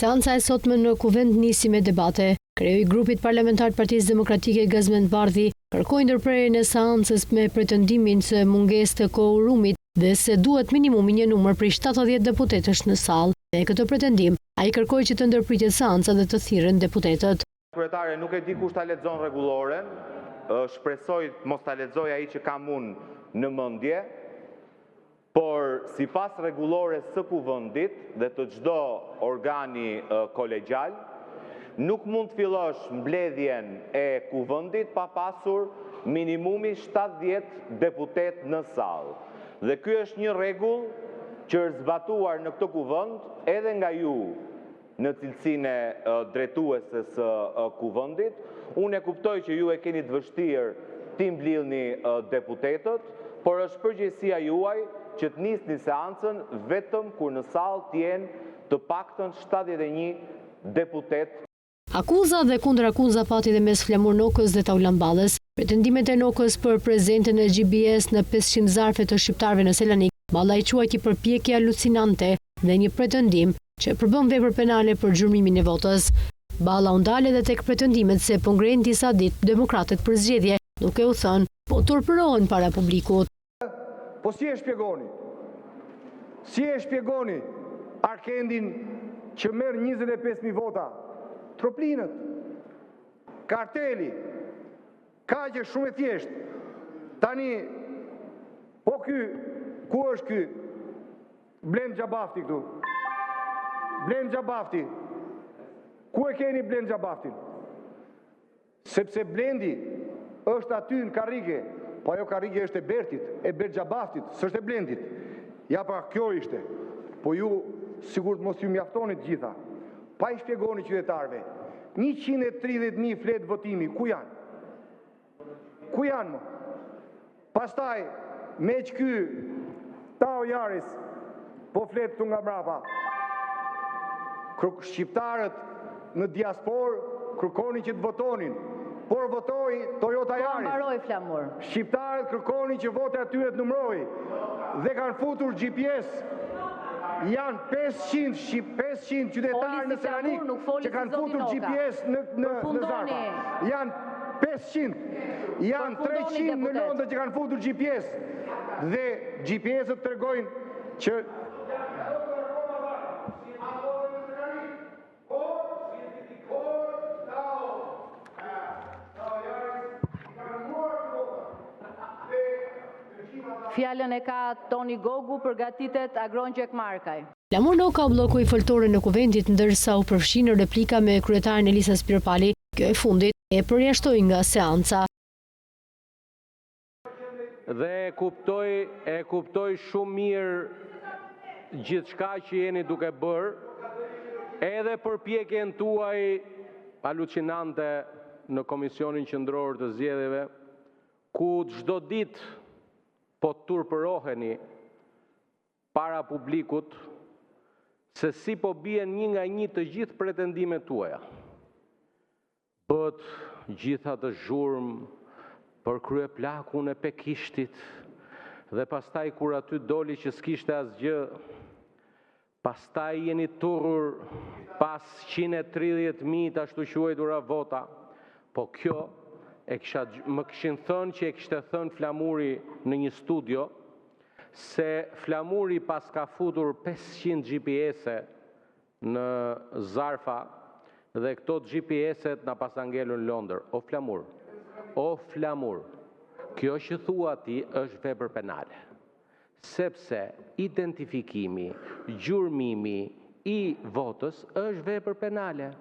Seanca e sotme në Kuvend nisi me debate. Kreu i grupit parlamentar të Partisë Demokratike Gazmend Bardhi kërkoi ndërprerjen e seancës me pretendimin se mungesë të quorumit dhe se duhet minimumi një numër prej 70 deputetësh në sallë. Me këtë pretendim, ai kërkoi që të ndërpritet seanca dhe të thirren deputetët. Kryetare, nuk e di kush ta lexon rregulloren, shpresoj mos ta lexoj ai që kam unë në mendje, por sipas rregullores së Kuvendit dhe të çdo organi kolegjal, nuk mund të fillosh mbledhjen e Kuvendit pa pasur minimumi 70 deputet në sallë. Dhe ky është një rregull që është zbatuar në këtë Kuvend edhe nga ju në cilësinë e drejtuese së Kuvendit. Unë e kuptoj që ju e keni të vështirë ti mbledhni deputetët, por është përgjegjësia juaj që të nisni seancën vetëm kur në sallë të jenë të paktën 71 deputet. Akuza dhe kundërakuza pati dhe mes Flamur Nokës dhe Taulan Ballës. Pretendimet e Nokës për prezentën e GPS në 500 zarfe të shqiptarëve në Selanik, Balla i quajti përpjekje alucinante dhe një pretendim që përbën vepër penale për gjurmimin e votës. Balla u ndal edhe tek pretendimet se po ngrehin disa ditë demokratët për zgjedhje, duke u thënë po turpërohen para publikut. Po si e shpjegoni? Si e shpjegoni Arkendin që merr 25.000 vota? Troplinët, karteli, kaq është shumë e thjeshtë. Tani, po ku është ky? Blend Xhabafti këtu. Blend Xhabafti. Ku e keni Blend Xhabaftin? Sepse Blendi është aty në karrige, po ajo karrige është e Bertit, e Bert Xhabaftit, s'është e Blendit. Ja pra kjo ishte. Po ju sigurt mos ju mjaftoni të gjitha. Pa i shpjegoni qytetarëve. 130.000 fletë votimi, ku janë? Ku janë më? Pastaj, me që ky Tao Jaris, po fletë të nga mbrapa. Shqiptarët në diasporë kërkoni që të votonin, por votoi Toyota Yaris. Mbaroj Flamur. Shqiptarët kërkoni që votë atyre të numëroj dhe kanë futur GPS. Janë 500 qytetarë në Selanik që kanë futur GPS në Zarfa. Janë 500, janë 300 në Londër që kanë futur GPS. Dhe GPS-ët tregojnë që Fjalën e ka Toni Gogu, përgatitet Agron Gjekmarkaj. Flamur Noka u bllokoi foltoren në Kuvendit ndërsa u përfshi në replika me kryetaren Elisa Spirpali. Kjo e fundit e përjashtoi nga seanca. Dhe e kuptoj shumë mirë gjithçka që jeni duke bërë, edhe përpjekjen tuaj alucinante në Komisionin Qendror të Zgjedhjeve, ku çdo ditë po turpëroheni para publikut se si po bien një nga një të gjithë pretendimet tuaja. Bët gjitha të zhurmë për kryeplakun e Pekishtit dhe pastaj kur aty doli që s'kishte asgjë, pastaj jeni turrur pas 130.000 të ashtu quajtura vota, po kjo më kishin thënë që e kishte thënë Flamuri në një studio se Flamuri pas ka futur 500 GPS-e në Zarfa dhe këto GPS-et na pas angelën në Londër. O Flamur, kjo që thua ti është vepër penale, sepse identifikimi, gjurmimi i votës është vepër penale.